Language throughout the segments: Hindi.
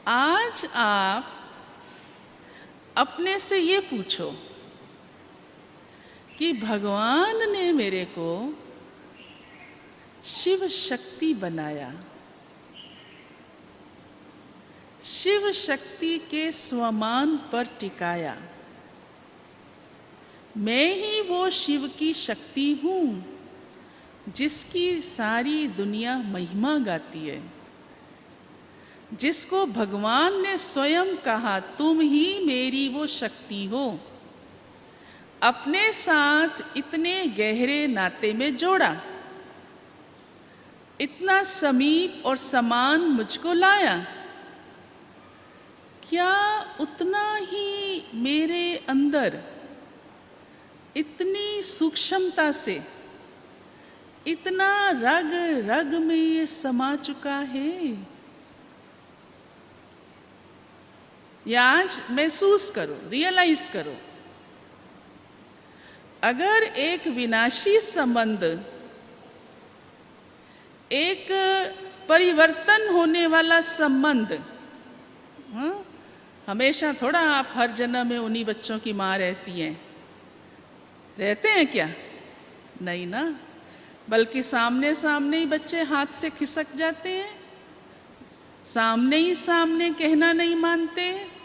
आज आप अपने से ये पूछो कि भगवान ने मेरे को शिव शक्ति बनाया, शिव शक्ति के स्वमान पर टिकाया। मैं ही वो शिव की शक्ति हूँ जिसकी सारी दुनिया महिमा गाती है, जिसको भगवान ने स्वयं कहा तुम ही मेरी वो शक्ति हो, अपने साथ इतने गहरे नाते में जोड़ा, इतना समीप और समान मुझको लाया। क्या उतना ही मेरे अंदर इतनी सूक्ष्मता से, इतना रग रग में ये समा चुका है? या आज महसूस करो, रियलाइज करो, अगर एक विनाशी संबंध, एक परिवर्तन होने वाला संबंध, हमेशा थोड़ा आप हर जन्म में उन्हीं बच्चों की माँ रहती हैं, रहते हैं क्या? नहीं ना, बल्कि सामने सामने ही बच्चे हाथ से खिसक जाते हैं, सामने ही सामने कहना नहीं मानते।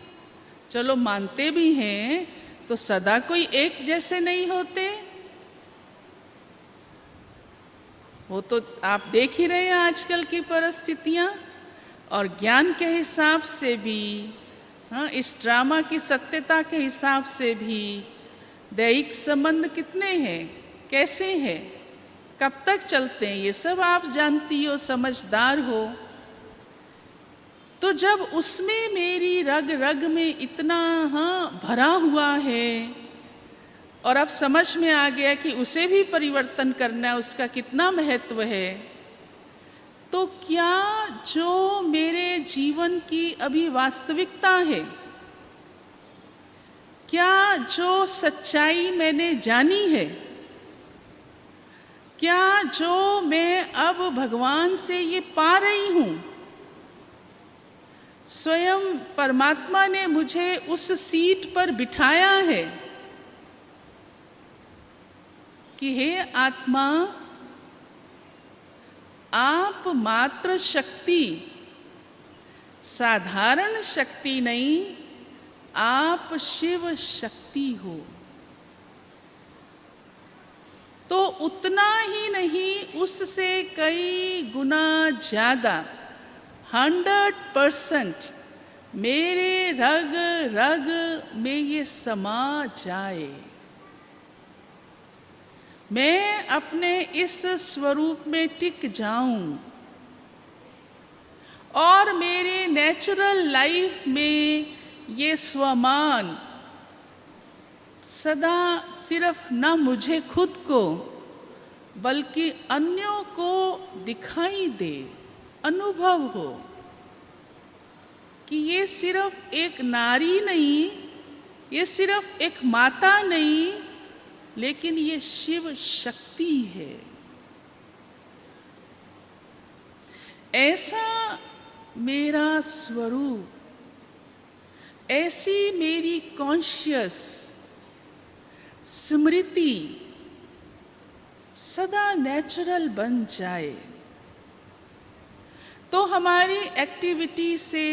चलो मानते भी हैं तो सदा कोई एक जैसे नहीं होते। वो तो आप देख ही रहे हैं आजकल की परिस्थितियां, और ज्ञान के हिसाब से भी, हाँ, इस ड्रामा की सत्यता के हिसाब से भी दैहिक संबंध कितने हैं, कैसे हैं, कब तक चलते हैं, ये सब आप जानती हो, समझदार हो। तो जब उसमें मेरी रग रग में इतना, हाँ, भरा हुआ है, और अब समझ में आ गया कि उसे भी परिवर्तन करना है, उसका कितना महत्व है, तो क्या जो मेरे जीवन की अभी वास्तविकता है, क्या जो सच्चाई मैंने जानी है, क्या जो मैं अब भगवान से ये पा रही हूँ, स्वयं परमात्मा ने मुझे उस सीट पर बिठाया है कि हे आत्मा, आप मात्र शक्ति, साधारण शक्ति नहीं, आप शिव शक्ति हो। तो उतना ही नहीं, उससे कई गुना ज्यादा, 100% मेरे रग रग में ये समा जाए, मैं अपने इस स्वरूप में टिक जाऊं, और मेरे नेचुरल लाइफ में ये स्वमान सदा सिर्फ न मुझे खुद को बल्कि अन्यों को दिखाई दे, अनुभव हो कि ये सिर्फ एक नारी नहीं, ये सिर्फ एक माता नहीं, लेकिन ये शिव शक्ति है। ऐसा मेरा स्वरूप, ऐसी मेरी कॉन्शियस स्मृति सदा नेचुरल बन जाए, तो हमारी एक्टिविटी से,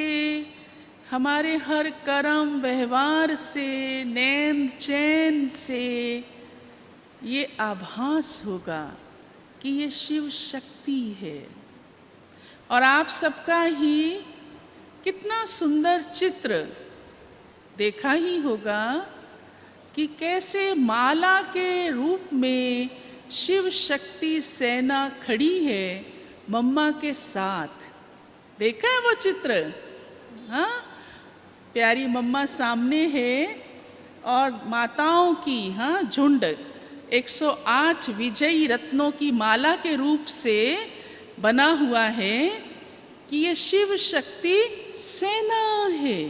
हमारे हर कर्म व्यवहार से, नैन चैन से ये आभास होगा कि ये शिव शक्ति है। और आप सबका ही कितना सुंदर चित्र देखा ही होगा कि कैसे माला के रूप में शिव शक्ति सेना खड़ी है मम्मा के साथ। देखा है वो चित्र? हाँ, प्यारी मम्मा सामने है और माताओं की, हाँ, झुंड 108 विजयी रत्नों की माला के रूप से बना हुआ है कि ये शिव शक्ति सेना है।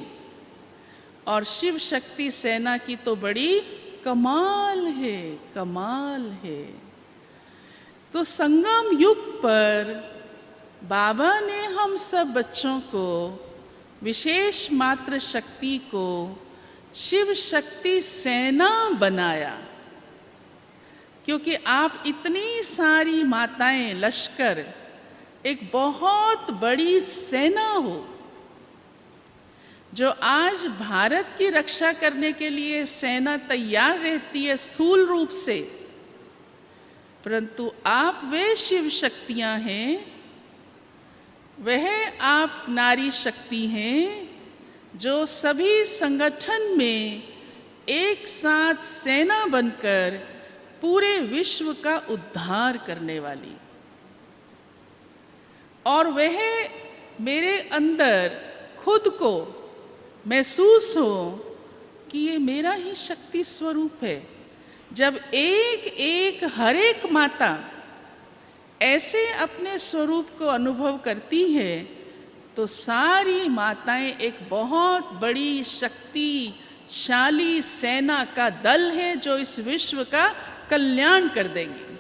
और शिव शक्ति सेना की तो बड़ी कमाल है, कमाल है। तो संगम युग पर बाबा ने हम सब बच्चों को विशेष मात्र शक्ति को शिव शक्ति सेना बनाया, क्योंकि आप इतनी सारी माताएं, लश्कर, एक बहुत बड़ी सेना हो जो आज भारत की रक्षा करने के लिए सेना तैयार रहती है स्थूल रूप से, परंतु आप वे शिव शक्तियां हैं, वह आप नारी शक्ति हैं जो सभी संगठन में एक साथ सेना बनकर पूरे विश्व का उद्धार करने वाली। और वह मेरे अंदर खुद को महसूस हो कि ये मेरा ही शक्ति स्वरूप है। जब एक एक हर एक माता ऐसे अपने स्वरूप को अनुभव करती है तो सारी माताएं एक बहुत बड़ी शक्तिशाली सेना का दल है जो इस विश्व का कल्याण कर देंगी।